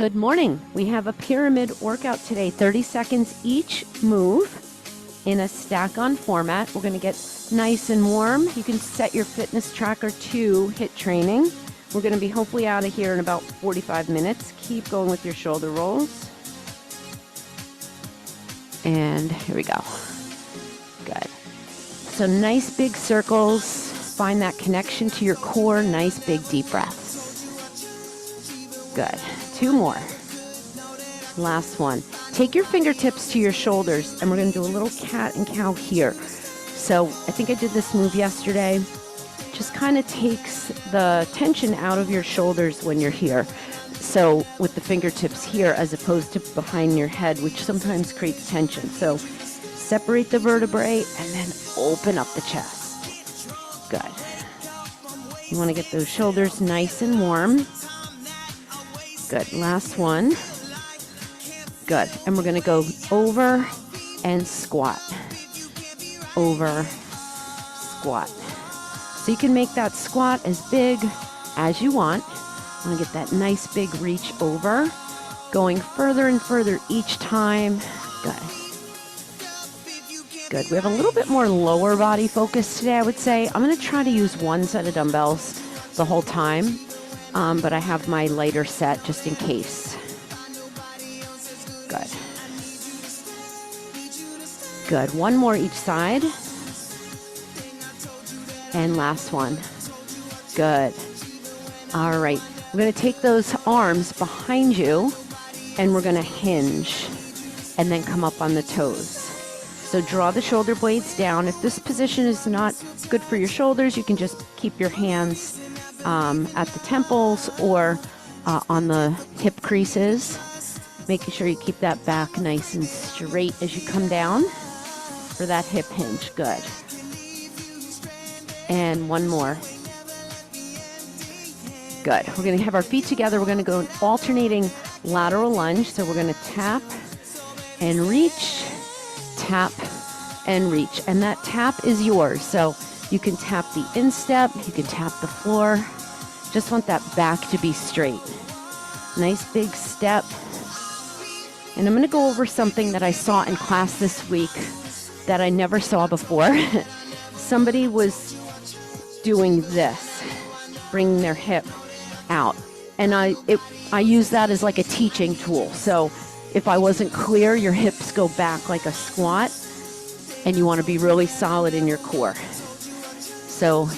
Good morning. We have a pyramid workout today, 30 seconds each move in a stack-on format. We're going to get nice and warm. You can set your fitness tracker to HIIT training. We're going to be hopefully out of here in about 45 minutes. Keep going with your shoulder rolls. And here we go. Good. So nice big circles. Find that connection to your core. Nice big deep breaths. Good. 2 more. Last one. Take your fingertips to your shoulders, and we're going to do a little cat and cow here. So I think I did this move yesterday. Just kind of takes the tension out of your shoulders when you're here. So with the fingertips here as opposed to behind your head, which sometimes creates tension. So separate the vertebrae and then open up the chest. Good. You want to get those shoulders nice and warm. Good. Last one. Good. And we're going to go over and squat. Over, squat. So you can make that squat as big as you want. I'm going to get that nice big reach over. Going further and further each time. Good. Good. We have a little bit more lower body focus today, I would say. I'm going to try to use one set of dumbbells the whole time. But I have my lighter set just in case. Good. Good. One more each side. And last one. Good. All right. We're going to take those arms behind you and we're going to hinge and then come up on the toes. So draw the shoulder blades down. If this position is not good for your shoulders, you can just keep your hands at the temples or on the hip creases, making sure you keep that back nice and straight as you come down for that hip hinge. Good. And one more. Good. We're going to have our feet together. We're going to go alternating lateral lunge. So we're going to tap and reach, tap and reach. And that tap is yours. So you can tap the instep, you can tap the floor. Just want that back to be straight. Nice big step. And I'm going to go over something that I saw in class this week that I never saw before. Somebody was doing this, bringing their hip out. And I use that as like a teaching tool. So if I wasn't clear, your hips go back like a squat and you want to be really solid in your core. So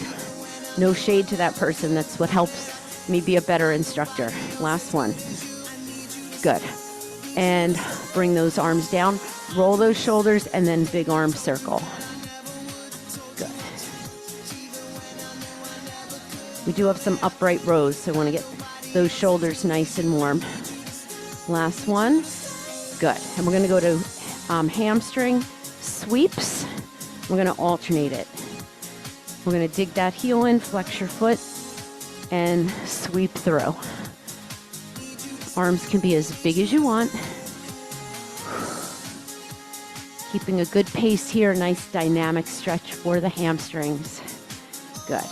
no shade to that person. That's what helps me be a better instructor. Last one. Good. And bring those arms down. Roll those shoulders and then big arm circle. Good. We do have some upright rows, so I want to get those shoulders nice and warm. Last one. Good. And we're going to go to hamstring sweeps. We're going to alternate it. We're going to dig that heel in, flex your foot, and sweep through. Arms can be as big as you want. Keeping a good pace here, nice dynamic stretch for the hamstrings. Good.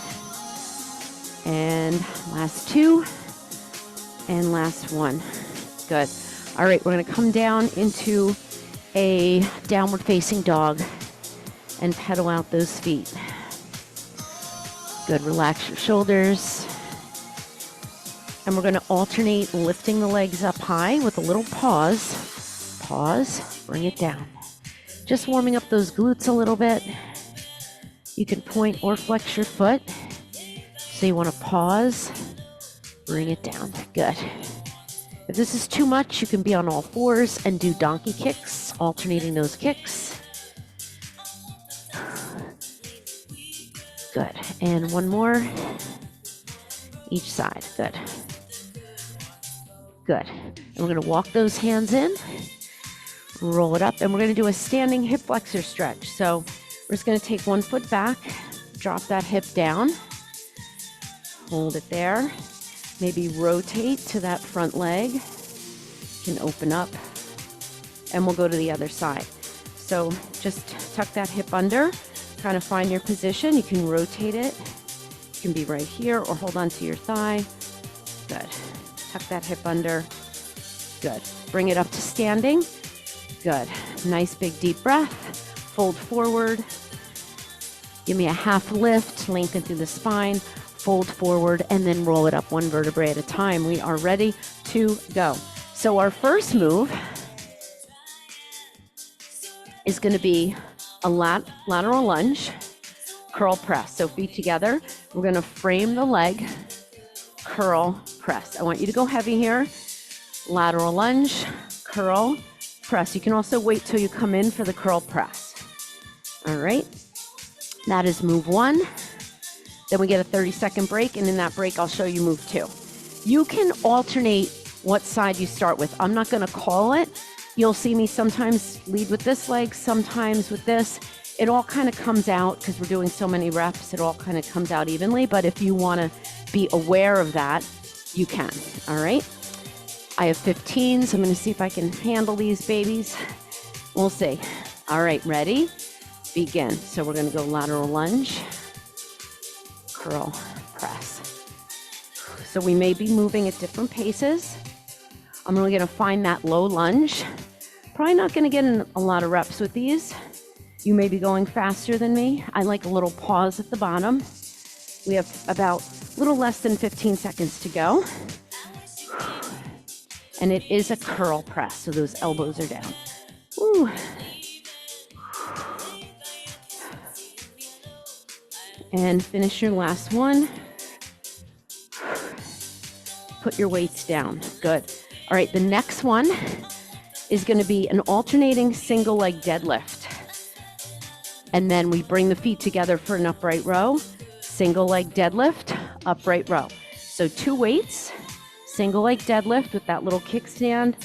And last 2, and last 1. Good. All right, we're going to come down into a downward facing dog and pedal out those feet. Good. Relax your shoulders. And we're going to alternate lifting the legs up high with a little pause. Pause. Bring it down. Just warming up those glutes a little bit. You can point or flex your foot. So you want to pause. Bring it down. Good. If this is too much, you can be on all fours and do donkey kicks, alternating those kicks. Good. And one more each side. Good. Good. And we're going to walk those hands in, roll it up, and we're going to do a standing hip flexor stretch. So we're just going to take one foot back, drop that hip down, hold it there, maybe rotate to that front leg, you can open up, and we'll go to the other side. So just tuck that hip under, kind of find your position. You can rotate it. You can be right here or hold on to your thigh. Good. Tuck that hip under Good. Bring it up to standing. Good. Nice big deep breath. Fold forward. Give me a half lift, lengthen through the spine, fold forward, and then roll it up one vertebrae at a time. We are ready to go. So our first move is going to be a lateral lunge, curl press. So feet together. We're going to frame the leg, curl press. I want you to go heavy here. Lateral lunge, curl press. You can also wait till you come in for the curl press. All right. That is move 1. Then we get a 30-second break, and in that break, I'll show you move 2. You can alternate what side you start with. I'm not going to call it. You'll see me sometimes lead with this leg, sometimes with this. It all kind of comes out, because we're doing so many reps, it all kind of comes out evenly. But if you want to be aware of that, you can. All right. I have 15, so I'm going to see if I can handle these babies. We'll see. All right, ready? Begin. So we're going to go lateral lunge, curl, press. So we may be moving at different paces. I'm really going to find that low lunge. Probably not going to get in a lot of reps with these. You may be going faster than me. I like a little pause at the bottom. We have about a little less than 15 seconds to go. And it is a curl press, so those elbows are down. Ooh. And finish your last one. Put your weights down. Good. All right, the next one is going to be an alternating single leg deadlift. And then we bring the feet together for an upright row. Single leg deadlift, upright row. So 2 weights, single leg deadlift with that little kickstand,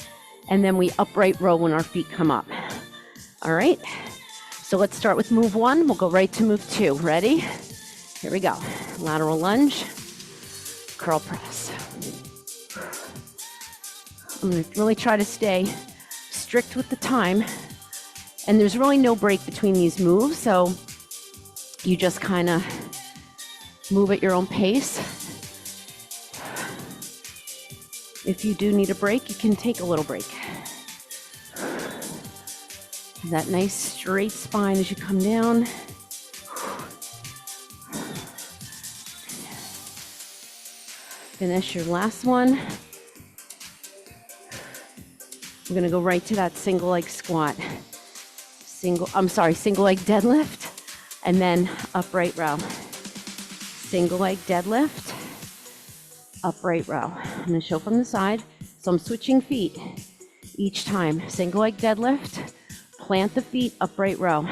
and then we upright row when our feet come up. All right, so let's start with move 1. We'll go right to move 2. Ready? Here we go. Lateral lunge, curl press. I'm going to really try to stay strict with the time. And there's really no break between these moves, so you just kind of move at your own pace. If you do need a break, you can take a little break. That nice straight spine as you come down. Finish your last one. We're going to go right to that single leg squat. Single leg deadlift, and then upright row. Single leg deadlift, upright row. I'm going to show from the side. So I'm switching feet each time. Single leg deadlift, plant the feet, upright row.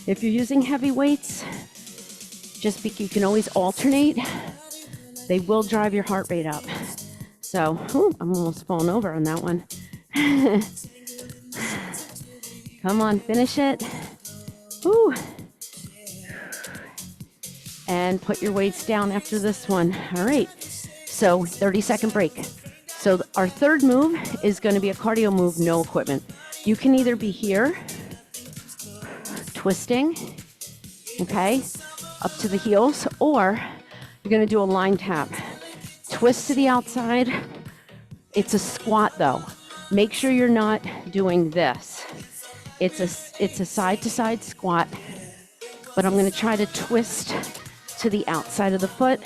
If you're using heavy weights, you can always alternate. They will drive your heart rate up. So, I'm almost falling over on that one. Come on, finish it. Woo. And put your weights down after this one. All right, so 30-second break. So our third move is going to be a cardio move, no equipment. You can either be here, twisting, okay, up to the heels, or you're going to do a line tap. Twist to the outside. It's a squat though. Make sure you're not doing this. It's a side-to-side squat, but I'm going to try to twist to the outside of the foot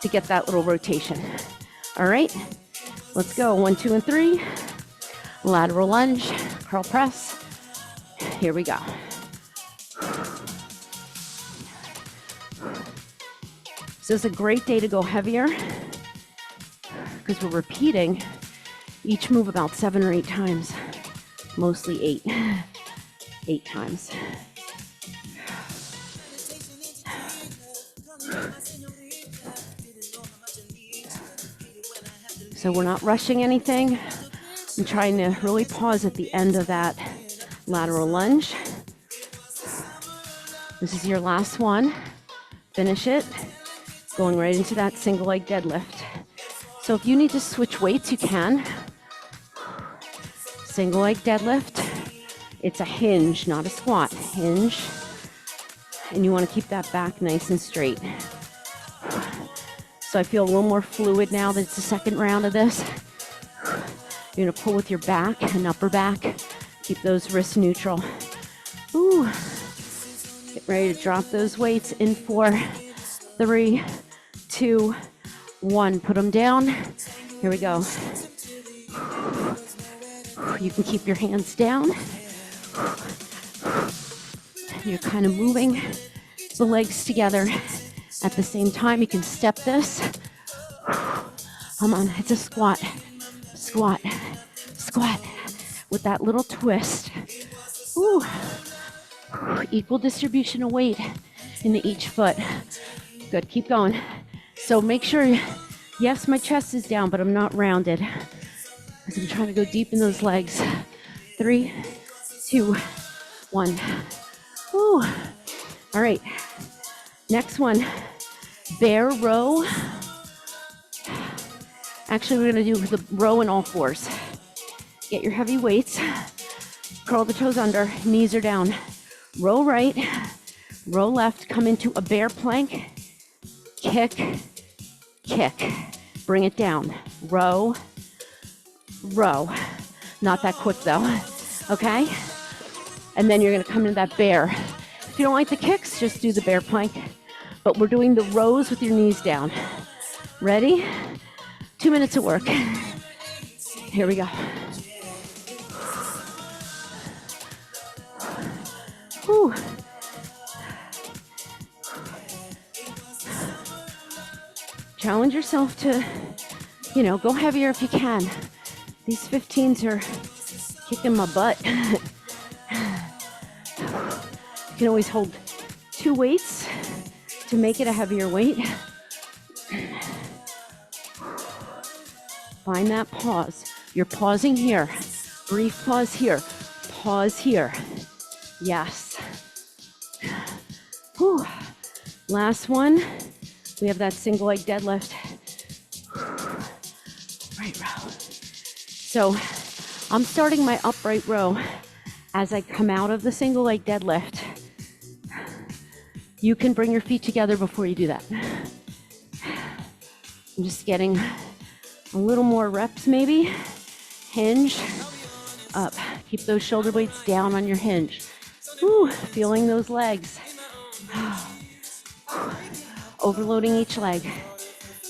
to get that little rotation. All right, let's go. 1, 2, and 3. Lateral lunge, curl press. Here we go. So it's a great day to go heavier because we're repeating each move about 7 or 8 times, mostly 8 times. So we're not rushing anything. I'm trying to really pause at the end of that lateral lunge. This is your last one. Finish it. Going right into that single leg deadlift. So if you need to switch weights, you can. Single leg deadlift. It's a hinge, not a squat. Hinge. And you want to keep that back nice and straight. So I feel a little more fluid now that it's the second round of this. You're gonna pull with your back and upper back. Keep those wrists neutral. Ooh. Get ready to drop those weights in 4, 3, 2, 1. Put them down. Here we go. You can keep your hands down. You're kind of moving the legs together at the same time. You can step this. Come on, it's a squat, squat, squat with that little twist. Ooh. Equal distribution of weight into each foot. Good, keep going. So make sure, yes, my chest is down, but I'm not rounded because I'm trying to go deep in those legs. 3, 2, 1. Ooh. All right, next one, bear row. Actually, we're gonna do the row in all fours. Get your heavy weights, curl the toes under, knees are down. Row right, row left, come into a bear plank, kick, kick, bring it down. Row, row. Not that quick though, okay? And then you're gonna come into that bear. If you don't like the kicks, just do the bear plank. But we're doing the rows with your knees down. Ready? 2 minutes of work. Here we go. Whew. Challenge yourself to, go heavier if you can. These 15s are kicking my butt. You can always hold 2 weights to make it a heavier weight. Find that pause. You're pausing here. Brief pause here. Pause here. Yes. Whew. Last one. We have that single leg deadlift. Right row. So I'm starting my upright row as I come out of the single leg deadlift. You can bring your feet together before you do that. I'm just getting a little more reps maybe. Hinge up. Keep those shoulder blades down on your hinge. Whew, feeling those legs. Overloading each leg.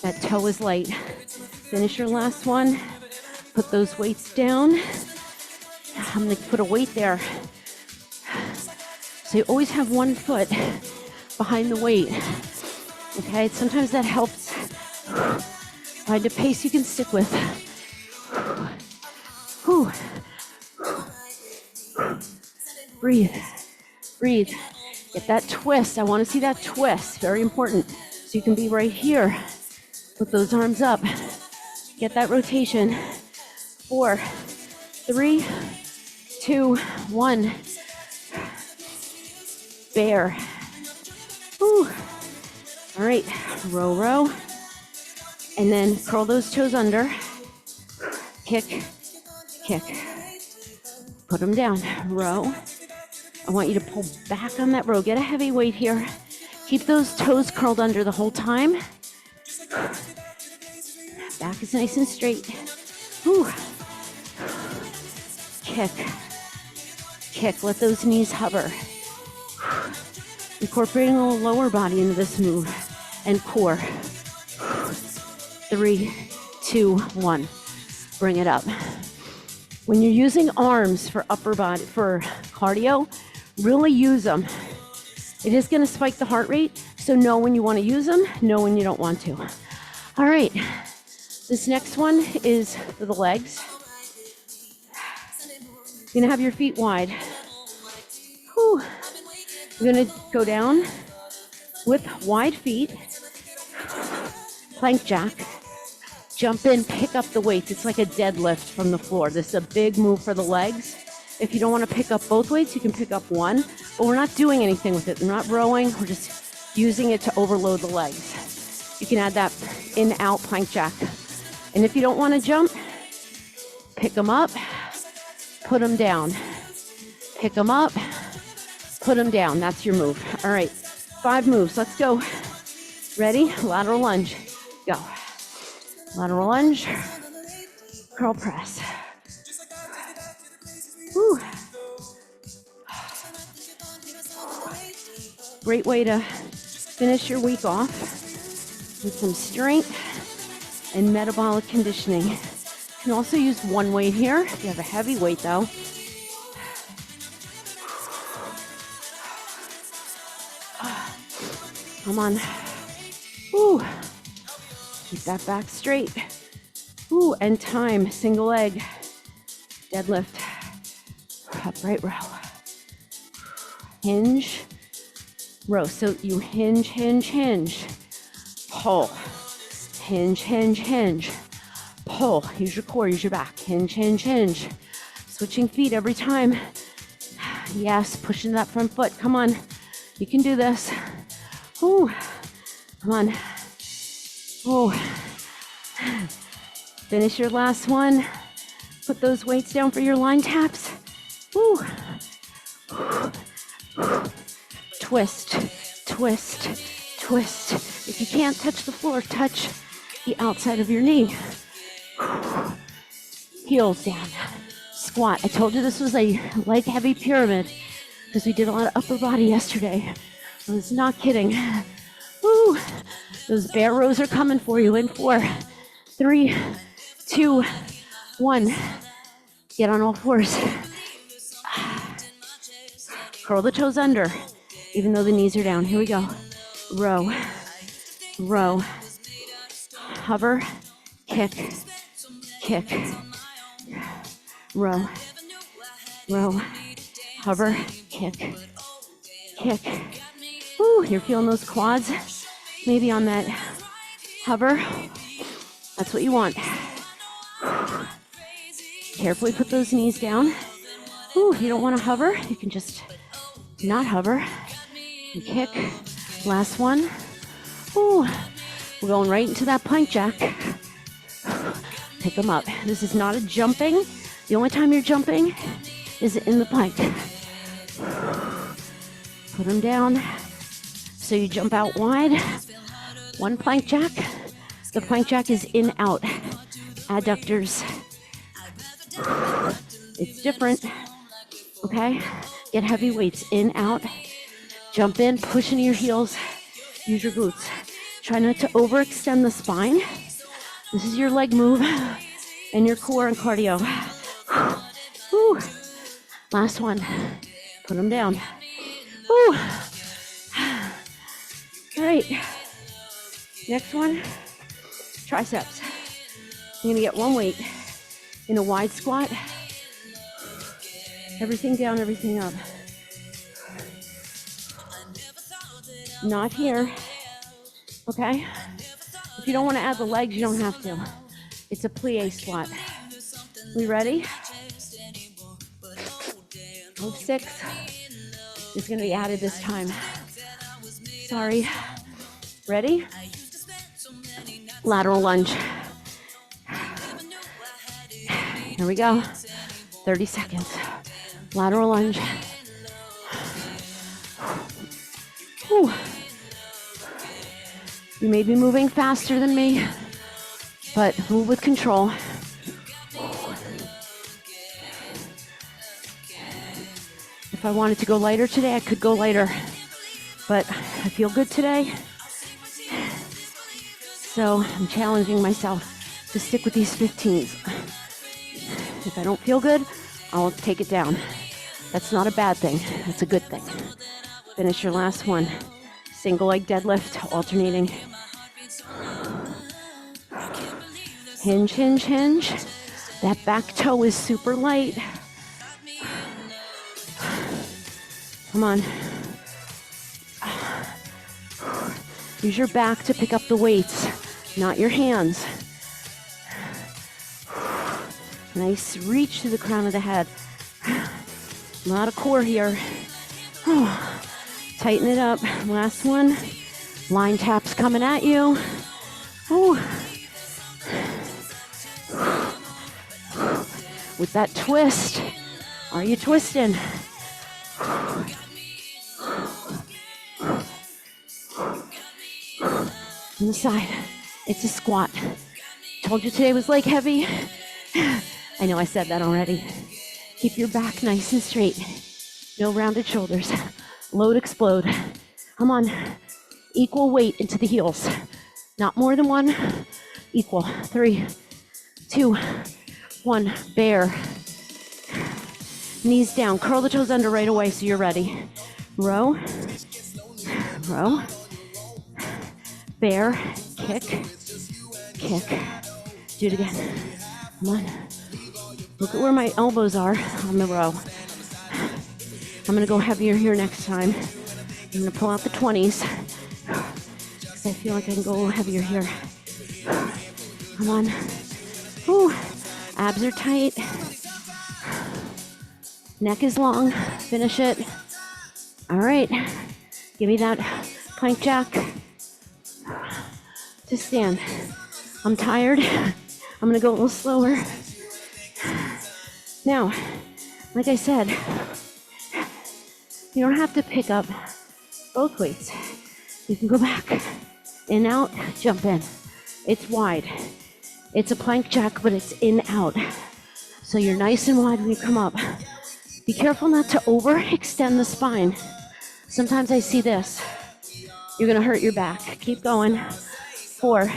That toe is light. Finish your last one. Put those weights down. I'm gonna put a weight there. So you always have one foot behind the weight. Okay, sometimes that helps. Find a pace you can stick with. Whew. Breathe, breathe. Get that twist. I want to see that twist. Very important. So you can be right here. Put those arms up. Get that rotation. 4, 3, 2, 1. Bear. Whew. All right, row, row. And then curl those toes under. Kick, kick. Put them down. Row. I want you to pull back on that row. Get a heavy weight here. Keep those toes curled under the whole time. Back is nice and straight. Whew. Kick. Kick. Let those knees hover. Incorporating a little lower body into this move. And core. 3, 2, 1. Bring it up. When you're using arms for upper body, for cardio, really use them. It is going to spike the heart rate, so know when you want to use them, know when you don't want to. All right, this next one is for the legs. You're going to have your feet wide. Whew. You're going to go down with wide feet, plank jack. Jump in, pick up the weights. It's like a deadlift from the floor. This is a big move for the legs. If you don't want to pick up both weights, you can pick up one, but we're not doing anything with it. We're not rowing. We're just using it to overload the legs. You can add that in-out plank jack. And if you don't want to jump, pick them up, put them down. Pick them up, put them down. That's your move. All right, 5 moves. Let's go. Ready? Lateral lunge. Go. Lateral lunge, curl press. Whew. Great way to finish your week off with some strength and metabolic conditioning. You can also use one weight here if you have a heavy weight though. Come on. Ooh. Keep that back straight. Ooh, and time, single leg, deadlift, upright row. Hinge, row. So you hinge, hinge, hinge, pull. Hinge, hinge, hinge, pull. Use your core, use your back. Hinge, hinge, hinge. Switching feet every time. Yes, pushing that front foot. Come on. You can do this. Ooh. Come on. Ooh. Finish your last one. Put those weights down for your line taps. Ooh. Twist, twist, twist. If you can't touch the floor, touch the outside of your knee. Heels down. Squat. I told you this was a leg heavy pyramid because we did a lot of upper body yesterday. I was not kidding. Woo. Those bear rows are coming for you in 4, 3, 2, 1. Get on all fours. Curl the toes under, even though the knees are down. Here we go. Row, row, hover, kick, kick, row, row, hover, kick, kick. Woo, you're feeling those quads? Maybe on that hover. That's what you want. Carefully put those knees down. Ooh, if you don't want to hover, you can just not hover. And kick. Last one. Ooh, we're going right into that plank jack. Pick them up. This is not a jumping. The only time you're jumping is in the plank. Put them down. So you jump out wide. One plank jack. The plank jack is in, out. Adductors. It's different. Okay? Get heavy weights in, out. Jump in, push into your heels. Use your glutes. Try not to overextend the spine. This is your leg move and your core and cardio. Woo. Last one. Put them down. Woo. All right. Next one, triceps. You're gonna get one weight in a wide squat. Everything down, everything up. Not here, okay? If you don't want to add the legs, you don't have to. It's a plie squat. We ready? Move 6 is going to be added this time. Sorry. Ready? Lateral lunge. Here we go. 30 seconds. Lateral lunge. Whew. You may be moving faster than me, but move with control. If I wanted to go lighter today, I could go lighter, but I feel good today. So I'm challenging myself to stick with these 15s. If I don't feel good, I'll take it down. That's not a bad thing. That's a good thing. Finish your last one. Single leg deadlift, alternating. Hinge, hinge, hinge. That back toe is super light. Come on. Use your back to pick up the weights, not your hands. Nice reach to the crown of the head. A lot of core here. Tighten it up. Last one. Line taps coming at you. With that twist. Are you twisting? On the side. It's a squat. Told you today was leg heavy. I know I said that already. Keep your back nice and straight. No rounded shoulders. Load, explode. Come on. Equal weight into the heels. Not more than one. Equal. 3, 2, 1. Bear. Knees down. Curl the toes under right away so you're ready. Row. Row. Bear. Kick. Kick. Do it again. Come on. Look at where my elbows are on the row. I'm going to go heavier here next time. I'm going to pull out the 20s because I feel like I can go a little heavier here. Come on. Ooh. Abs are tight. Neck is long. Finish it. All right. Give me that plank jack. Just stand. I'm tired. I'm going to go a little slower. Now, like I said, you don't have to pick up both weights. You can go back, in, out, jump in. It's wide. It's a plank jack, but it's in, out. So you're nice and wide when you come up. Be careful not to overextend the spine. Sometimes I see this. You're gonna hurt your back. Keep going. 4,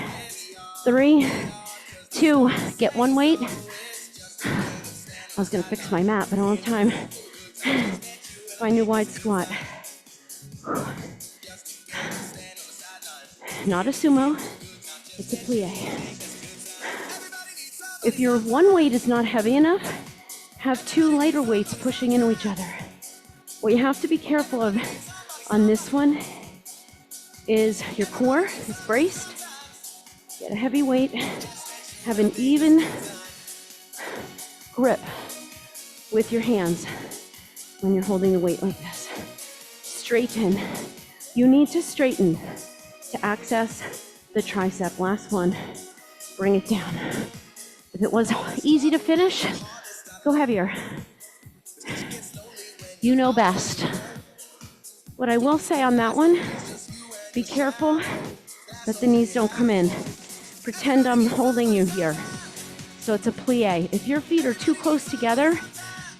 3, 2, get one weight. I was gonna fix my mat, but I don't have time. Find your wide squat. Not a sumo, it's a plie. If your one weight is not heavy enough, have 2 lighter weights pushing into each other. What you have to be careful of on this one is your core is braced. Get a heavy weight, have an even grip with your hands when you're holding the weight like this. Straighten. You need to straighten to access the tricep. Last one. Bring it down. If it was easy to finish, go heavier. You know best. What I will say on that one, be careful that the knees don't come in. Pretend I'm holding you here. So it's a plie. If your feet are too close together,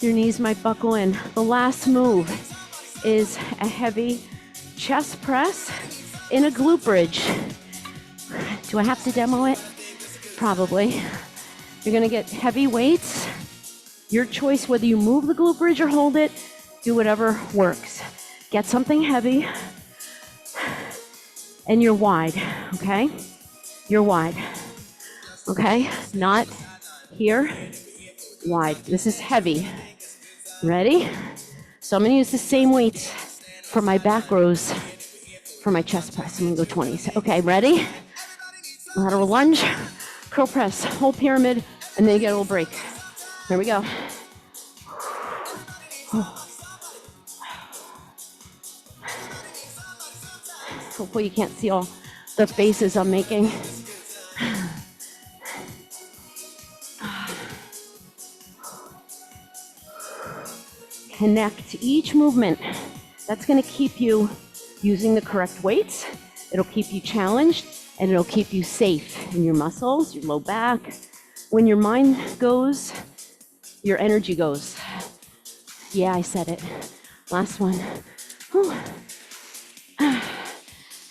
your knees might buckle in. The last move is a heavy chest press in a glute bridge. Do I have to demo it? Probably. You're gonna get heavy weights. Your choice whether you move the glute bridge or hold it, do whatever works. Get something heavy and you're wide, okay? You're wide, okay? Not here, wide. This is heavy. Ready? So I'm gonna use the same weights for my back rows for my chest press. I'm gonna go 20s. Okay, ready? Lateral lunge, curl press, whole pyramid, and then you get a little break. Here we go. Hopefully you can't see all the faces I'm making. Connect each movement. That's going to keep you using the correct weights. It'll keep you challenged and it'll keep you safe in your muscles, your low back. When your mind goes, your energy goes. Yeah, I said it. Last one. Whew.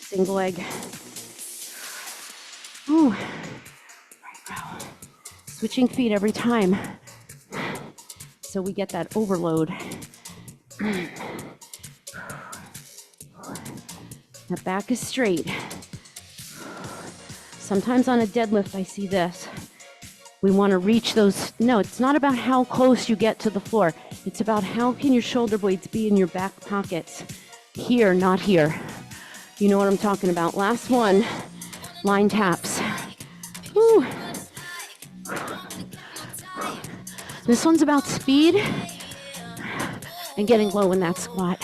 Single leg. Ooh. Right row. Switching feet every time. So we get that overload. That back is straight. Sometimes on a deadlift, I see this. We want to reach those. No, it's not about how close you get to the floor. It's about how can your shoulder blades be in your back pockets. Here, not here. You know what I'm talking about. Last one, line taps. Whew. This one's about speed and getting low in that squat.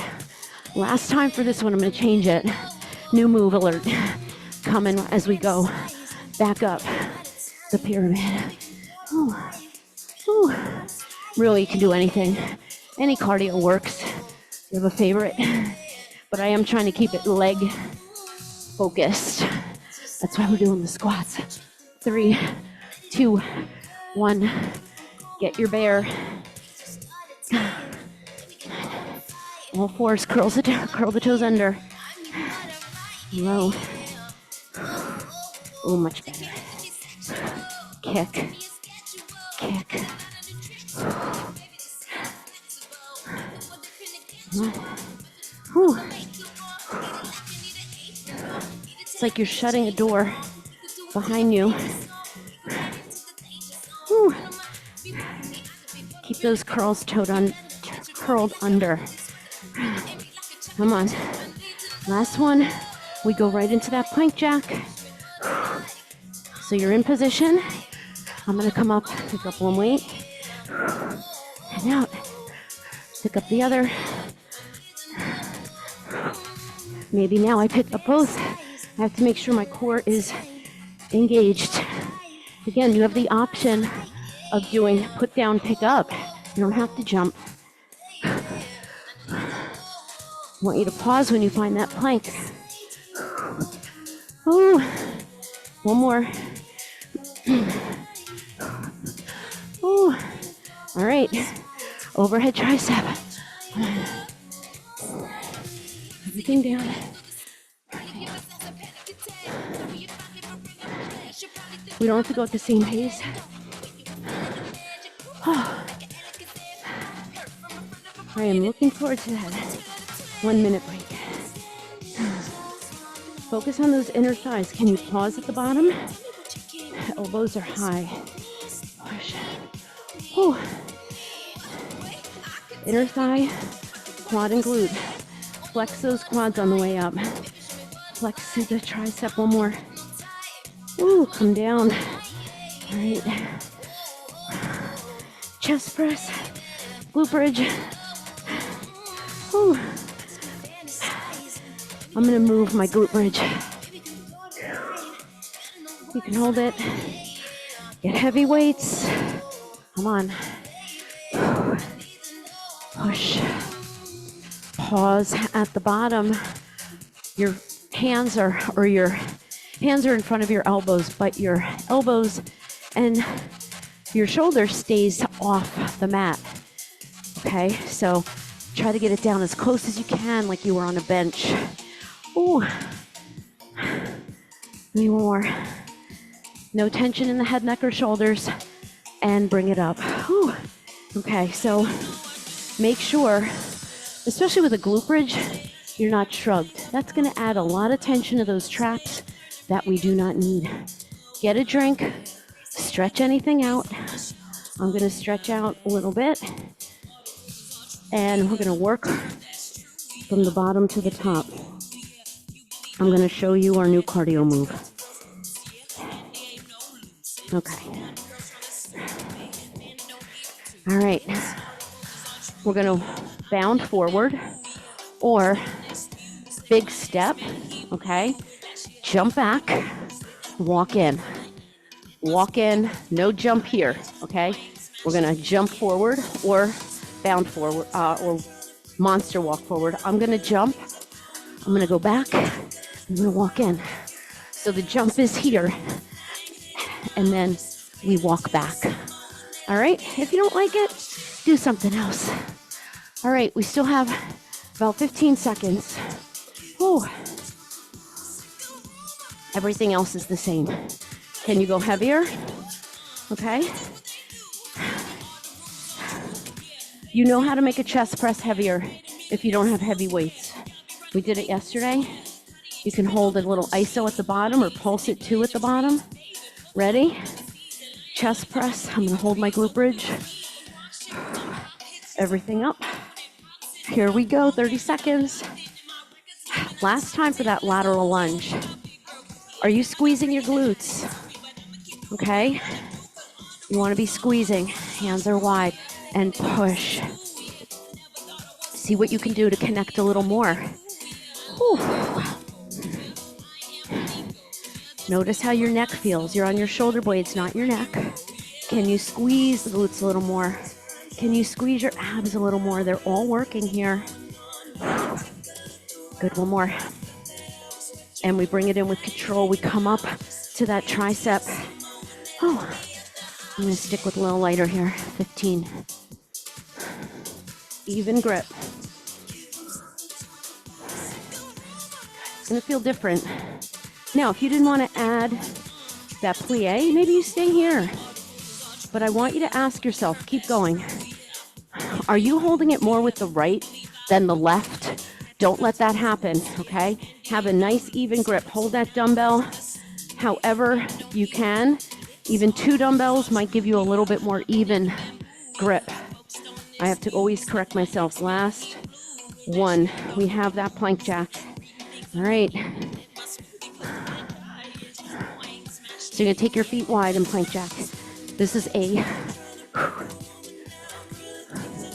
Last time for this one, I'm gonna change it. New move alert coming as we go. Back up the pyramid. Ooh. Ooh. Really, you can do anything. Any cardio works. You have a favorite? But I am trying to keep it leg focused. That's why we're doing the squats. 3, 2, 1. Get your bear. All fours, curl the toes under. Low. Oh, much better. Kick. Kick. Whew. It's like you're shutting a door behind you. Whew. Keep those curls curled under. Come on. Last one. We go right into that plank jack. So you're in position. I'm going to come up, pick up one weight, and out. Pick up the other. Maybe now I pick up both. I have to make sure my core is engaged. Again, you have the option of doing put down, pick up. You don't have to jump. I want you to pause when you find that plank. Ooh. One more. Ooh. All right. Overhead tricep. Everything down. We don't have to go at the same pace. Oh. I am looking forward to that 1 minute break. Focus on those inner thighs. Can you pause at the bottom? Elbows are high. Push. Whew. Inner thigh, quad and glute. Flex those quads on the way up. Flex the tricep one more. Ooh, come down. All right. Chest press, glute bridge. Ooh. I'm gonna move my glute bridge. You can hold it. Get heavy weights. Come on. Push. Pause at the bottom. Your hands are in front of your elbows, but your elbows and your shoulder stays off the mat. Okay, so try to get it down as close as you can, like you were on a bench. Ooh. Maybe one more. No tension in the head, neck, or shoulders, and bring it up. Ooh. Okay, so make sure, especially with a glute bridge, you're not shrugged. That's going to add a lot of tension to those traps that we do not need. Get a drink, stretch anything out. I'm going to stretch out a little bit, and we're going to work from the bottom to the top. I'm going to show you our new cardio move. Okay. All right. We're going to bound forward or big step, okay? Jump back, walk in. Walk in, no jump here, okay? We're going to jump forward or bound forward or monster walk forward. I'm going to jump. I'm going to go back. I'm going to walk in. So the jump is here, and then we walk back. All right? If you don't like it, do something else. All right, we still have about 15 seconds. Oh. Everything else is the same. Can you go heavier? Okay. You know how to make a chest press heavier if you don't have heavy weights. We did it yesterday. You can hold a little iso at the bottom or pulse it 2 at the bottom. Ready? Chest press. I'm going to hold my glute bridge. Everything up. Here we go, 30 seconds. Last time for that lateral lunge. Are you squeezing your glutes? Okay. You want to be squeezing. Hands are wide. And push. See what you can do to connect a little more. Whew. Notice how your neck feels. You're on your shoulder blades, not your neck. Can you squeeze the glutes a little more? Can you squeeze your abs a little more? They're all working here. Good, one more. And we bring it in with control. We come up to that tricep. Oh, I'm going to stick with a little lighter here. 15. even grip. It's gonna feel different. Now, if you didn't want to add that plie, maybe you stay here. But I want you to ask yourself, keep going. Are you holding it more with the right than the left? Don't let that happen, okay? Have a nice even grip. Hold that dumbbell however you can. Even 2 dumbbells might give you a little bit more even grip. I have to always correct myself. Last 1. We have that plank jack. All right. So you're gonna take your feet wide and plank jack. This is a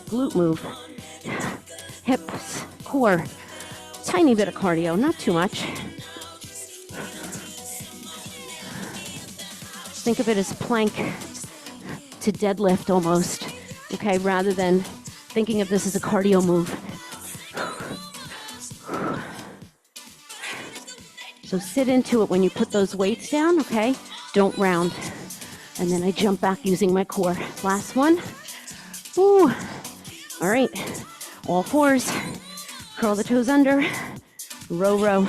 glute move. Hips, core, tiny bit of cardio, not too much. Think of it as plank to deadlift almost, okay, rather than thinking of this as a cardio move. So sit into it when you put those weights down, okay? Don't round. And then I jump back using my core. Last one. Ooh. All right. All fours. Curl the toes under. Row, row.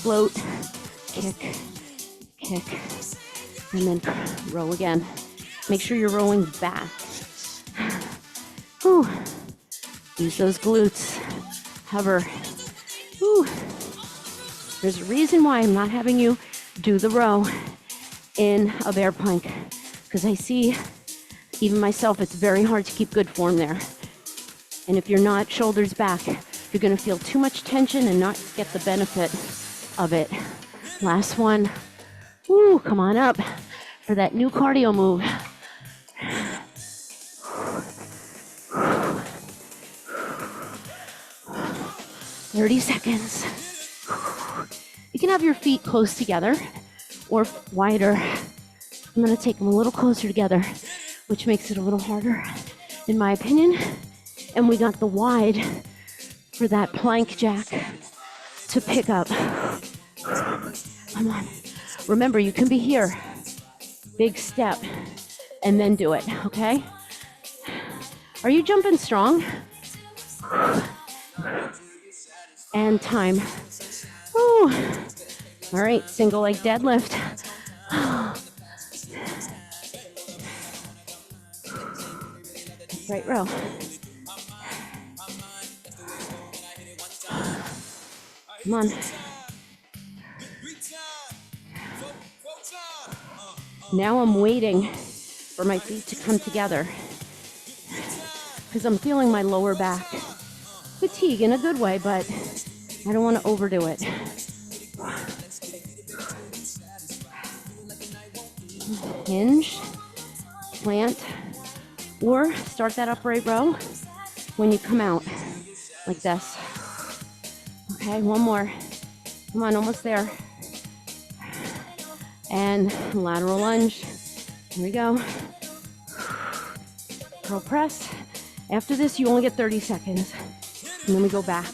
Float. Kick. Kick. And then row again. Make sure you're rowing back. Ooh. Use those glutes. Hover. Ooh. There's a reason why I'm not having you do the row in a bear plank, because I see, even myself, it's very hard to keep good form there. And if you're not shoulders back, you're gonna feel too much tension and not get the benefit of it. Last one. Ooh, come on up for that new cardio move. 30 seconds. You can have your feet close together or wider. I'm gonna take them a little closer together, which makes it a little harder, in my opinion. And we got the wide for that plank jack to pick up. Come on. Remember, you can be here. Big step, and then do it, okay? Are you jumping strong? And time. Ooh. All right, single leg deadlift. Right row. Come on. Now I'm waiting for my feet to come together because I'm feeling my lower back fatigue in a good way, but I don't want to overdo it. Hinge, plant, or start that upright row when you come out like this. Okay, one more. Come on, almost there. And lateral lunge. Here we go. Curl press. After this, you only get 30 seconds. And then we go back.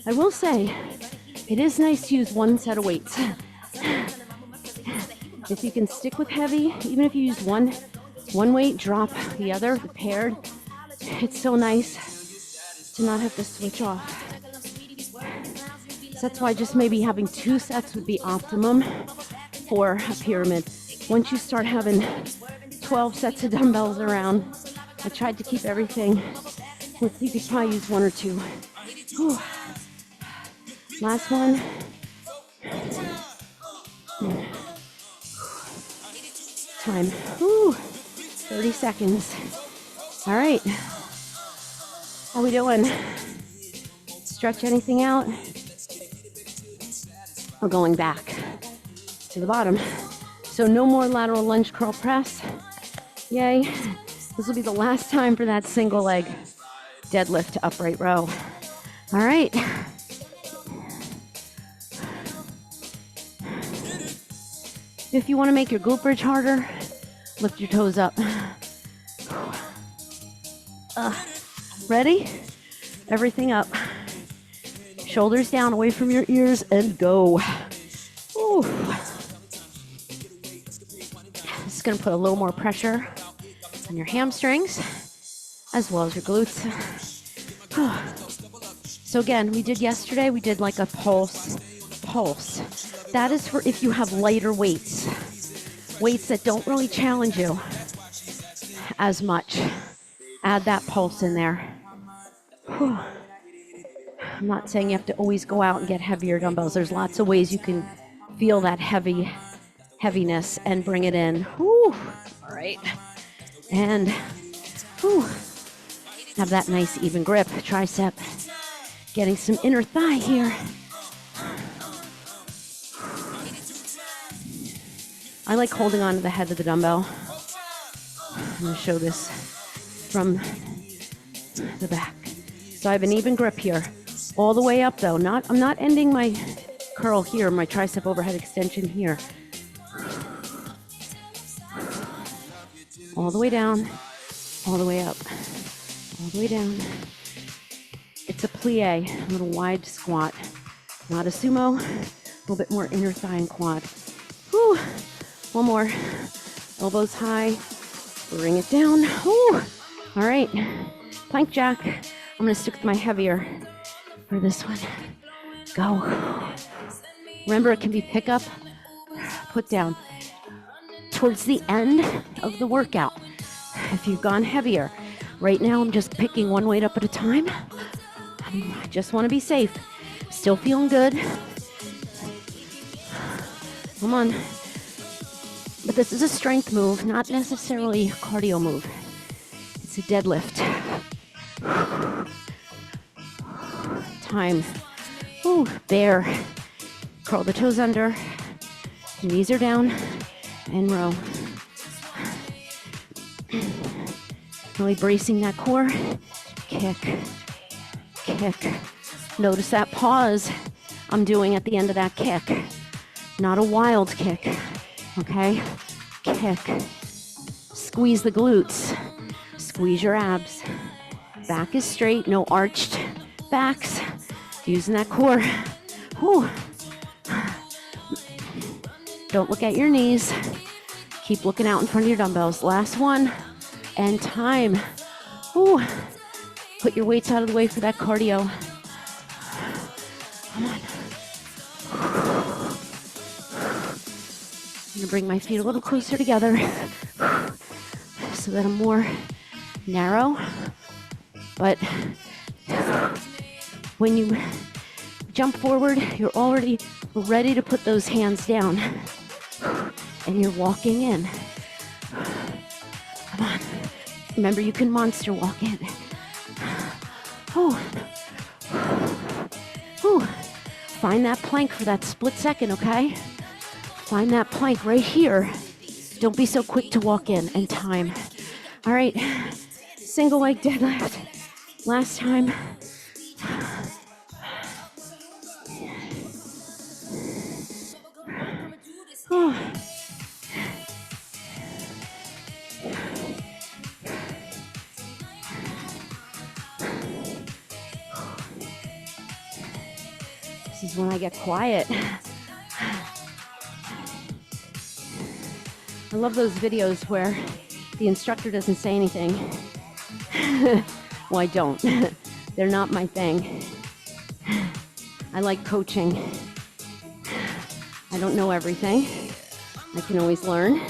I will say, it is nice to use one set of weights. If you can stick with heavy, even if you use one weight, drop the other, paired. It's so nice to not have to switch off. So that's why just maybe having 2 sets would be optimum for a pyramid. Once you start having 12 sets of dumbbells around, I tried to keep everything. You could probably use 1 or 2. Whew. Last one. Time. Whew. 30 seconds. All right. How we doing? Stretch anything out? We're going back to the bottom. So no more lateral lunge curl press. Yay. This will be the last time for that single leg deadlift to upright row. All right. If you want to make your glute bridge harder, lift your toes up. Ready? Everything up. Shoulders down, away from your ears, and go. Ooh. This is going to put a little more pressure on your hamstrings, as well as your glutes. So again, we did like a pulse. That is for if you have lighter weights that don't really challenge you as much. Add that pulse in there. Whew. I'm not saying you have to always go out and get heavier dumbbells. There's lots of ways you can feel that heaviness and bring it in. Whew. All right. And whew. Have that nice even grip, tricep. Getting some inner thigh here. I like holding on to the head of the dumbbell. I'm going to show this from the back. So I have an even grip here. All the way up though. I'm not ending my curl here, my tricep overhead extension here. All the way down, all the way up, all the way down. It's a plie, a little wide squat. Not a sumo, a little bit more inner thigh and quad. Whew. One more. Elbows high, bring it down. Whew. All right, plank jack. I'm gonna stick with my heavier for this one. Go. Remember, it can be pick up, put down. Towards the end of the workout, if you've gone heavier, right now I'm just picking one weight up at a time. I just want to be safe. Still feeling good. Come on. But this is a strength move, not necessarily a cardio move. It's a deadlift. Time. Ooh, bear. Curl the toes under. Knees are down. And row. Really bracing that core. Kick. Kick. Notice that pause I'm doing at the end of that kick. Not a wild kick. Okay? Kick. Squeeze the glutes. Squeeze your abs. Back is straight, no arched backs. Using that core. Whew. Don't look at your knees. Keep looking out in front of your dumbbells. Last one. And time. Whew. Put your weights out of the way for that cardio. Come on. I'm going to bring my feet a little closer together so that I'm more narrow. But when you jump forward, you're already ready to put those hands down. And you're walking in. Come on. Remember, you can monster walk in. Oh. Ooh. Find that plank for that split second, okay? Find that plank right here. Don't be so quick to walk in. And time. All right. Single leg deadlift. Last time. Oh. This is when I get quiet. I love those videos where the instructor doesn't say anything. Well, I don't. They're not my thing. I like coaching. I don't know everything. I can always learn.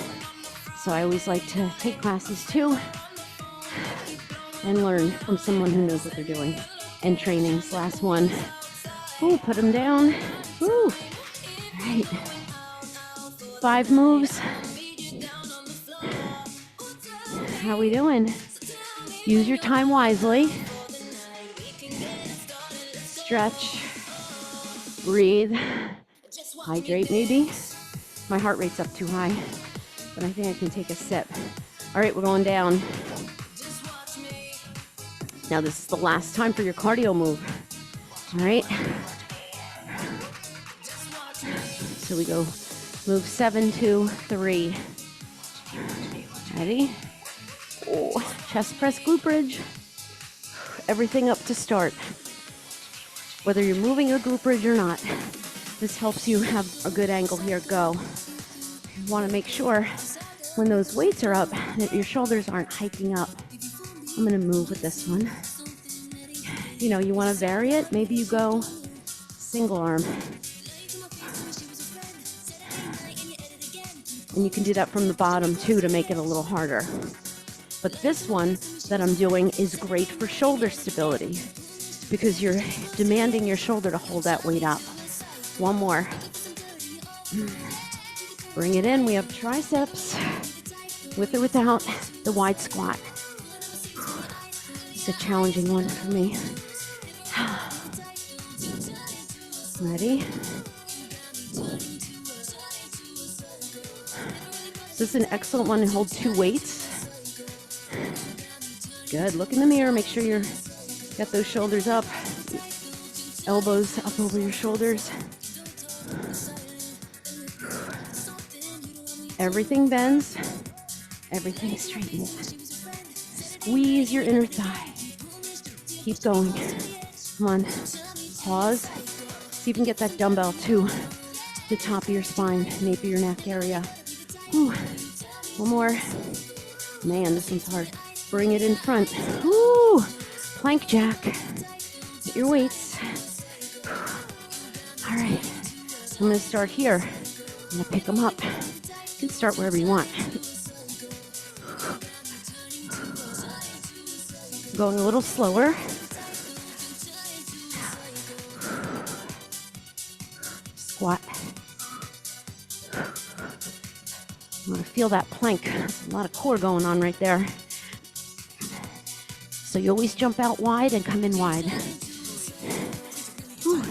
So I always like to take classes too and learn from someone who knows what they're doing. And trainings. Last one. Ooh, put them down. Ooh. All right. 5 moves. How we doing? Use your time wisely. Stretch. Breathe. Hydrate maybe. My heart rate's up too high, but I think I can take a sip. All right, we're going down. Now this is the last time for your cardio move. All right. So we go move 7, 2, 3. Ready? Oh, chest press, glute bridge. Everything up to start. Whether you're moving a glute bridge or not, this helps you have a good angle here. Go. You want to make sure when those weights are up, that your shoulders aren't hiking up. I'm gonna move with this one. You know, you wanna vary it, maybe you go single arm. And you can do that from the bottom too to make it a little harder. But this one that I'm doing is great for shoulder stability because you're demanding your shoulder to hold that weight up. One more. Bring it in. We have triceps with or without the wide squat. It's a challenging one for me. Ready? This is an excellent one to hold 2 weights. Good. Look in the mirror. Make sure you're got those shoulders up. Elbows up over your shoulders. Everything bends. Everything straightens. Squeeze your inner thigh. Keep going. Come on. Pause. See if you can get that dumbbell to the top of your spine, nape of your neck area. Whew. One more. Man, this one's hard. Bring it in front. Woo! Plank jack. Get your weights. All right. So I'm going to start here. I'm going to pick them up. You can start wherever you want. Going a little slower. Squat. I'm going to feel that plank. There's a lot of core going on right there. So you always jump out wide and come in wide. Whew.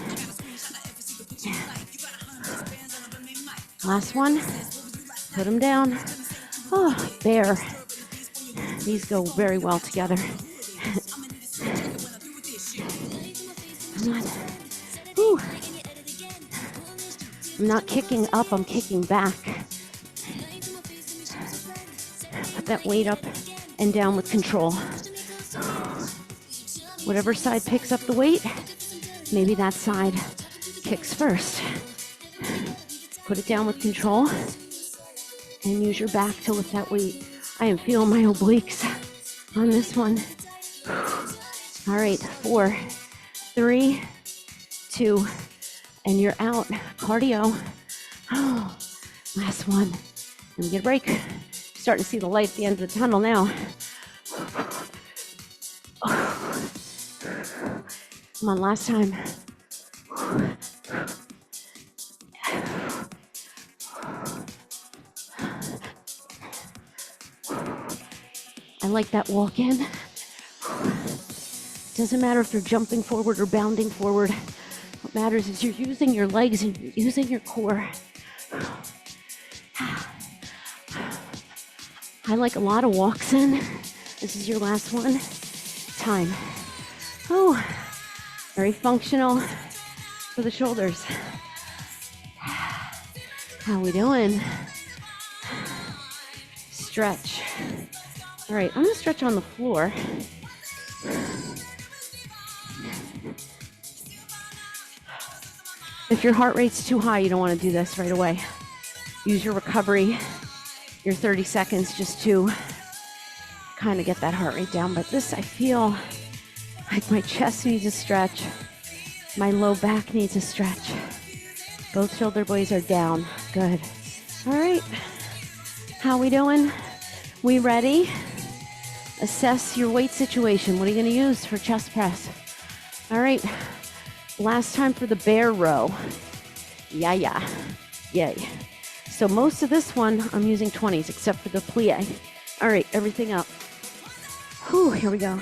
Last one. Put them down. Oh, bear. These go very well together. Come on. Whew. I'm not kicking up, I'm kicking back. Put that weight up and down with control. Whatever side picks up the weight, maybe that side kicks first. Put it down with control and use your back to lift that weight. I am feeling my obliques on this one. All right, 4, 3, 2, and you're out. Cardio. Oh, last one. And we get a break. Starting to see the light at the end of the tunnel now. Come on, last time. I like that walk in. Doesn't matter if you're jumping forward or bounding forward. What matters is you're using your legs and you're using your core. I like a lot of walks in. This is your last one. Time. Oh, very functional for the shoulders. How we doing? Stretch. All right, I'm gonna stretch on the floor. If your heart rate's too high, you don't want to do this right away. Use your recovery, your 30 seconds just to kind of get that heart rate down. But this, I feel like my chest needs a stretch. My low back needs a stretch. Both shoulder blades are down. Good. All right. How we doing? We ready? Assess your weight situation. What are you going to use for chest press? All right. Last time for the bear row. Yeah. Yay. So most of this one, I'm using 20s, except for the plie. All right, everything up. Whew, here we go.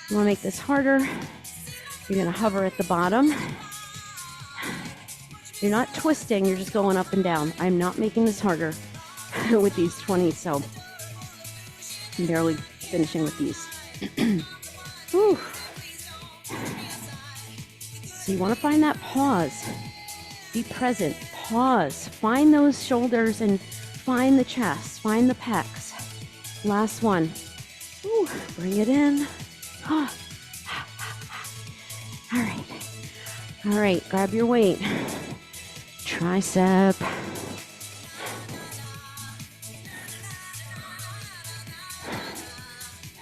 You want to make this harder. You're going to hover at the bottom. You're not twisting, you're just going up and down. I'm not making this harder with these 20s, so I'm barely finishing with these. Whew. So you want to find that pause. Be present. Pause. Find those shoulders and find the chest. Find the pecs. Last one. Whew. Bring it in. All right. All right. Grab your weight. tricep.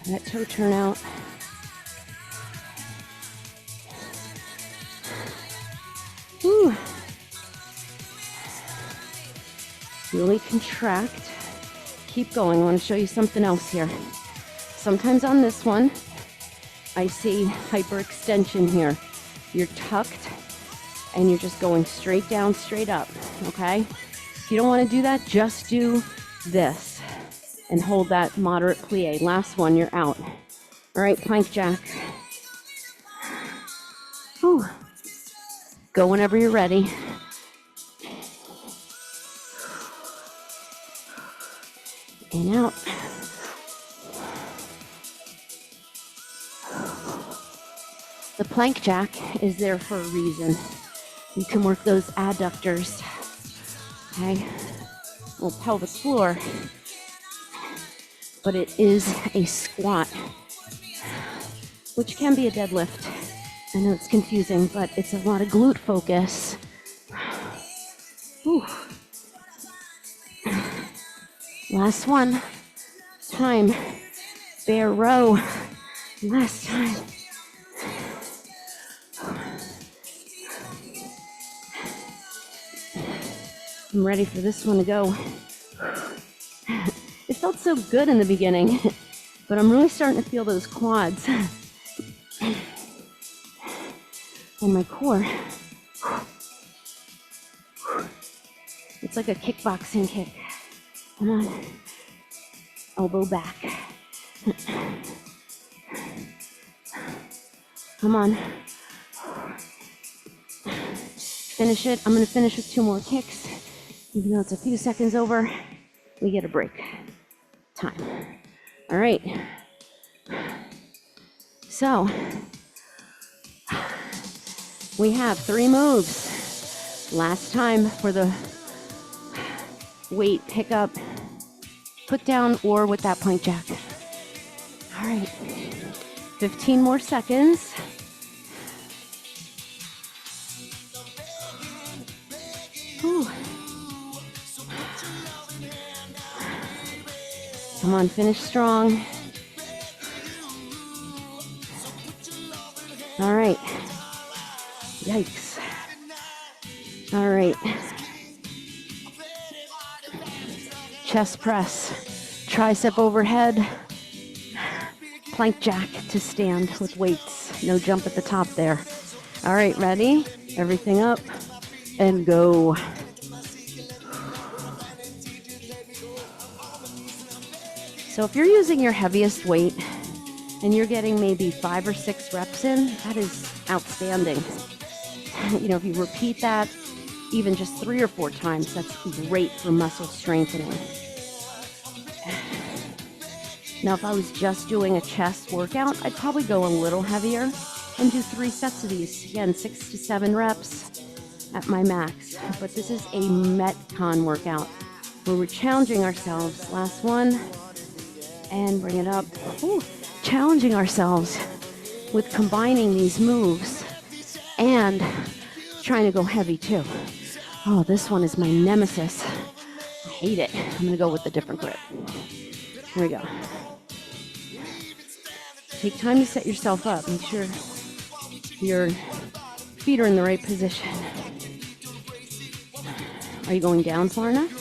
That toe turn out. Whew. Really contract. Keep going. I want to show you something else here. Sometimes on this one, I see hyperextension here. You're tucked and you're just going straight down, straight up, okay? If you don't want to do that, just do this and hold that moderate plie. Last one, you're out. All right, plank jack. Whew. Go whenever you're ready. In, out. The plank jack is there for a reason. You can work those adductors, okay? Well, pelvic floor, but it is a squat, which can be a deadlift. I know it's confusing, but it's a lot of glute focus. Whew. Last one. Time. Bear row. Last time. I'm ready for this one to go. It felt so good in the beginning, but I'm really starting to feel those quads and my core. It's like a kickboxing kick. Come on. Elbow back. Come on. Finish it. I'm going to finish with 2 more kicks. Even though it's a few seconds over, we get a break. Time. All right. So, we have 3 moves. Last time for the weight pickup, put down, or with that plank jack. All right. 15 more seconds. Whew. Come on, finish strong. All right. Yikes. All right. Chest press, tricep overhead, plank jack to stand with weights. No jump at the top there. All right, ready? Everything up and go. So if you're using your heaviest weight and you're getting maybe 5 or 6 reps in, that is outstanding. You know, if you repeat that even just 3 or 4 times, that's great for muscle strengthening. Now, if I was just doing a chest workout, I'd probably go a little heavier and do 3 sets of these. Again, 6 to 7 reps at my max. But this is a Metcon workout where we're challenging ourselves. Last one. And bring it up. Ooh, challenging ourselves with combining these moves and trying to go heavy too. Oh, this one is my nemesis. I hate it. I'm gonna go with a different grip. Here we go. Take time to set yourself up. Make sure your feet are in the right position. Are you going down far enough?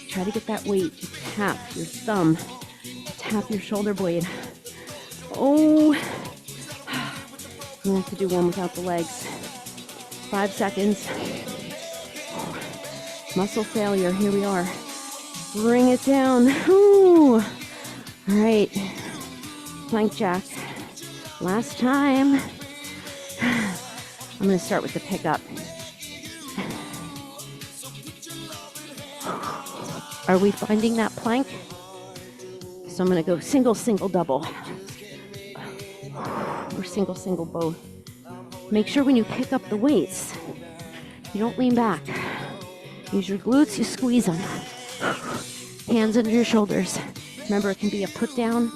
Try to get that weight to tap your thumb, tap your shoulder blade. Oh, I'm gonna have to do one without the legs. 5 seconds. Muscle failure, here we are. Bring it down. Ooh. All right, plank jack. Last time. I'm gonna start with the pickup. Are we finding that plank? So I'm gonna go single, single, double. Or single, single, both. Make sure when you pick up the weights, you don't lean back. Use your glutes, you squeeze them. Hands under your shoulders. Remember, it can be a put down,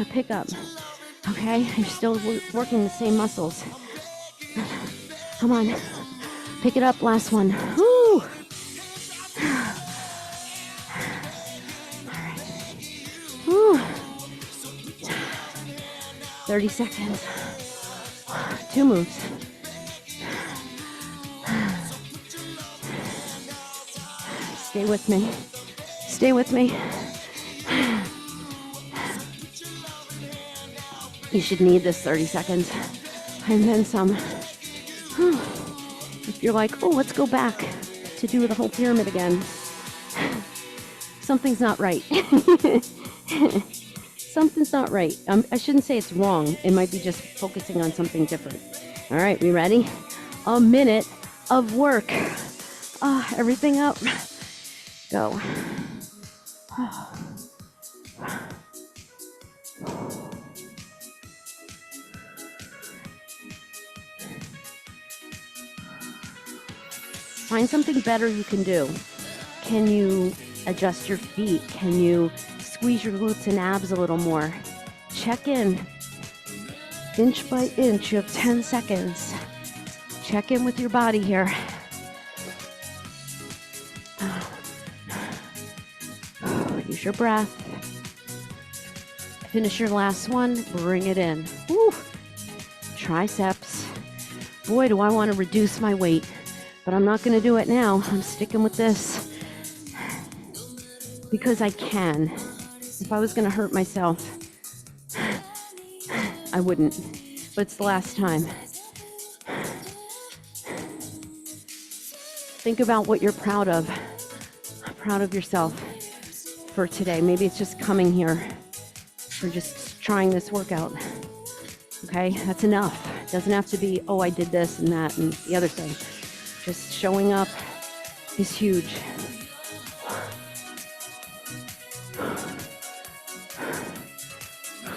a pick up. Okay, you're still working the same muscles. Come on, pick it up, last one. Woo! All right. Woo. 30 seconds. 2 moves. Stay with me. Stay with me. You should need this 30 seconds and then some. If you're like, oh, let's go back to do the whole pyramid again. Something's not right. Something's not right. I shouldn't say it's wrong. It might be just focusing on something different. All right, we ready? A minute of work. Everything up. Go. Find something better you can do. Can you adjust your feet? Can you squeeze your glutes and abs a little more? Check in. Inch by inch, you have 10 seconds. Check in with your body here. Use your breath. Finish your last one, bring it in. Woo. Triceps. Boy, do I want to reduce my weight, but I'm not going to do it now. I'm sticking with this because I can. If I was going to hurt myself, I wouldn't, but it's the last time. Think about what you're proud of. Proud of yourself for today. Maybe it's just coming here or just trying this workout. Okay, that's enough. It doesn't have to be, oh, I did this and that and the other thing. Just showing up is huge.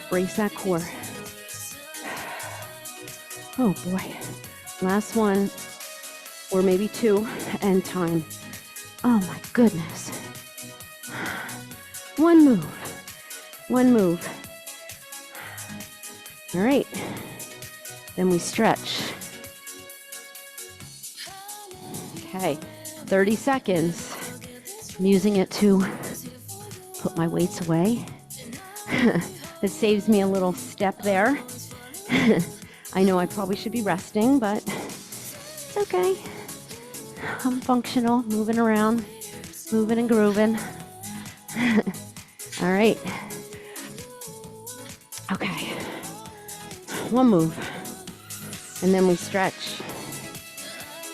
Brace that core. Oh boy. Last one, or maybe 2, and time. Oh my goodness. One move. One move. All right. Then we stretch. Okay. 30 seconds. I'm using it to put my weights away. It saves me a little step there. I know I probably should be resting, but it's okay. I'm functional, moving around, moving and grooving. All right. Okay. One move. And then we stretch.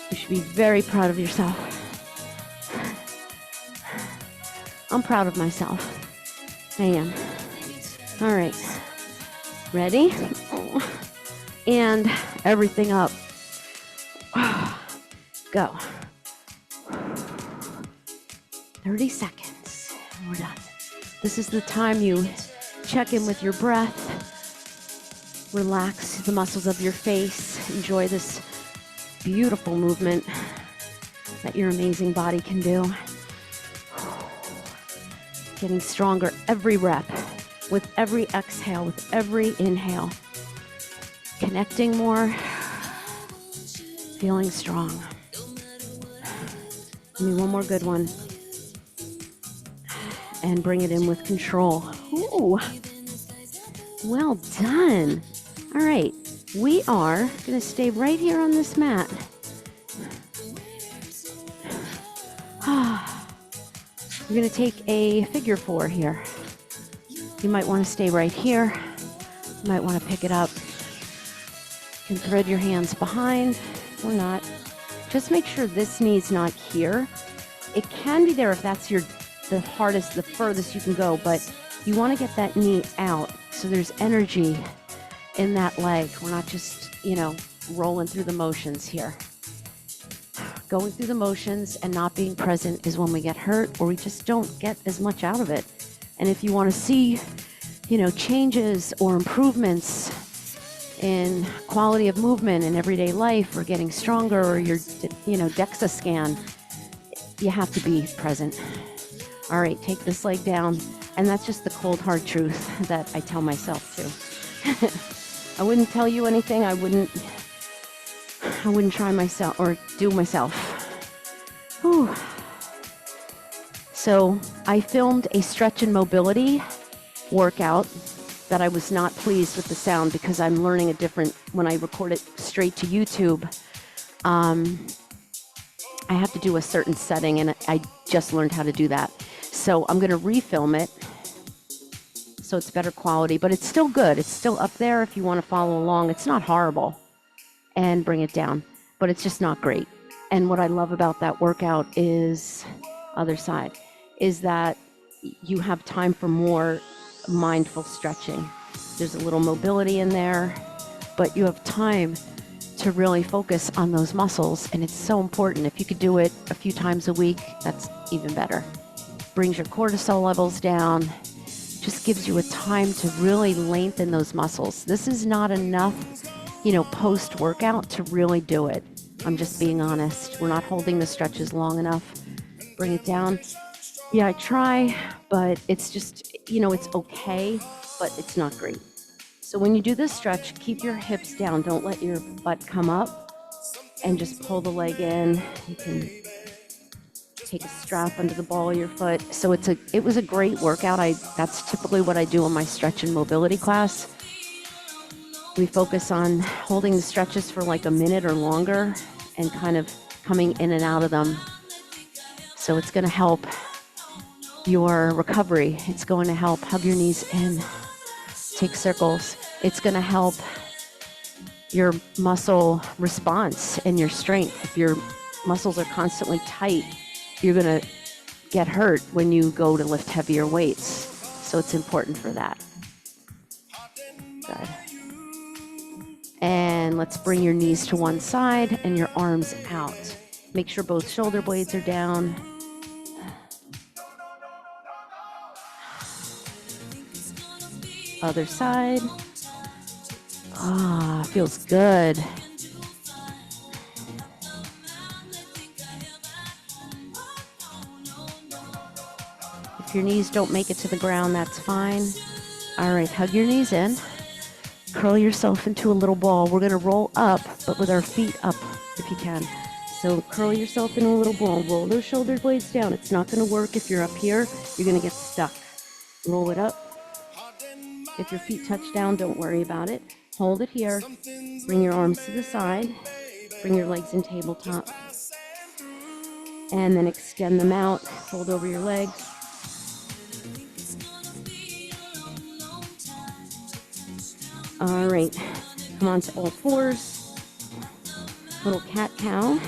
You should be very proud of yourself. I'm proud of myself. I am. All right. Ready? And everything up. Go. 30 seconds. We're done. This is the time you check in with your breath. Relax the muscles of your face. Enjoy this beautiful movement that your amazing body can do. Getting stronger every rep, with every exhale, with every inhale. Connecting more, feeling strong. Give me one more good one. And bring it in with control. Ooh, well done. All right, we are going to stay right here on this mat. We're going to take a figure 4 here. You might want to stay right here. You might want to pick it up. You can thread your hands behind or not. Just make sure this knee's not here. It can be there if that's the hardest, the furthest you can go, but you want to get that knee out so there's energy in that leg. We're not just, rolling through the motions here. Going through the motions and not being present is when we get hurt, or we just don't get as much out of it. And if you want to see, changes or improvements in quality of movement in everyday life, or getting stronger, or your, DEXA scan, you have to be present. All right, take this leg down. And that's just the cold, hard truth that I tell myself too. I wouldn't tell you anything I wouldn't try myself or do myself. Whew. So I filmed a stretch and mobility workout that I was not pleased with the sound because I'm learning a different, when I record it straight to YouTube, I have to do a certain setting, and I just learned how to do that. So I'm going to refilm it so it's better quality, but it's still good. It's still up there if you want to follow along. It's not horrible, and bring it down, but it's just not great. And what I love about that workout is, other side, is that you have time for more mindful stretching. There's a little mobility in there, but you have time to really focus on those muscles, and it's so important. If you could do it a few times a week, that's even better. Brings your cortisol levels down, just gives you a time to really lengthen those muscles. This is not enough, post-workout to really do it. I'm just being honest. We're not holding the stretches long enough. Bring it down. Yeah, I try, but it's just, it's okay, but it's not great. So when you do this stretch, keep your hips down. Don't let your butt come up, and just pull the leg in. You can take a strap under the ball of your foot. So it was a great workout. That's typically what I do in my stretch and mobility class. We focus on holding the stretches for like a minute or longer and kind of coming in and out of them. So it's going to help your recovery. It's going to help hug your knees in, take circles. It's going to help your muscle response and your strength. If your muscles are constantly tight, you're going to get hurt when you go to lift heavier weights. So it's important for that. Good. And let's bring your knees to one side and your arms out. Make sure both shoulder blades are down. Other side. Feels good. If your knees don't make it to the ground, that's fine. All right, hug your knees in. Curl yourself into a little ball. We're going to roll up, but with our feet up if you can. So curl yourself in a little ball. Roll those shoulder blades down. It's not going to work if you're up here. You're going to get stuck. Roll it up. If your feet touch down, don't worry about it. Hold it here. Bring your arms to the side. Bring your legs in tabletop. And then extend them out. Fold over your legs. All right. Come on to all fours. Little cat-cow.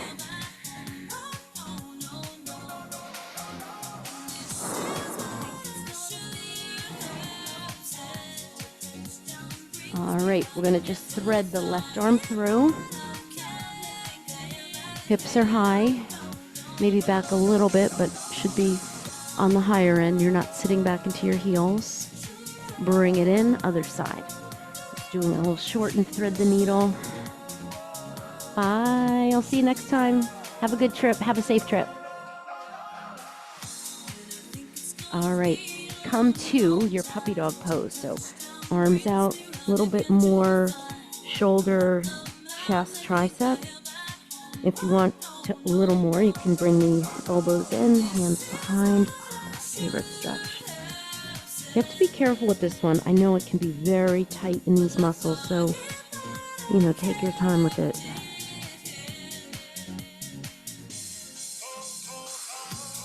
All right, we're going to just thread the left arm through. Hips are high, maybe back a little bit, but should be on the higher end. You're not sitting back into your heels. Bring it in, other side. Just doing a little short and thread the needle. Bye, I'll see you next time. Have a good trip, have a safe trip. All right, come to your puppy dog pose. So arms out. A little bit more shoulder, chest, tricep. If you want a little more, you can bring the elbows in, hands behind. Favorite stretch. You have to be careful with this one. I know it can be very tight in these muscles, so, take your time with it.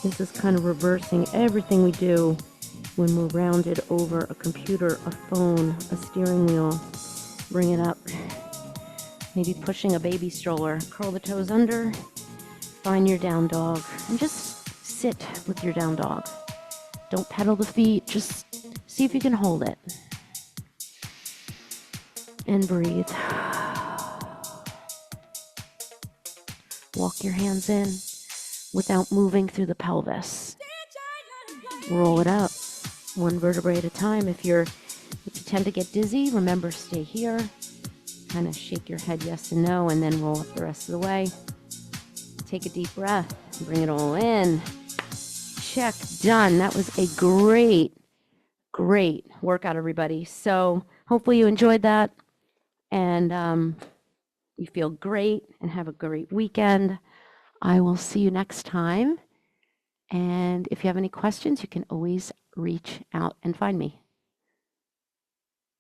This is kind of reversing everything we do when we're rounded over a computer, a phone, a steering wheel. Bring it up. Maybe pushing a baby stroller. Curl the toes under. Find your down dog. And just sit with your down dog. Don't pedal the feet. Just see if you can hold it. And breathe. Walk your hands in without moving through the pelvis. Roll it up. One vertebrae at a time. If you tend to get dizzy, remember, stay here. Kind of shake your head yes and no, and then roll up the rest of the way. Take a deep breath. Bring it all in. Check. Done. That was a great workout, everybody. So hopefully you enjoyed that, and you feel great and have a great weekend. I will see you next time. And if you have any questions, you can always reach out and find me.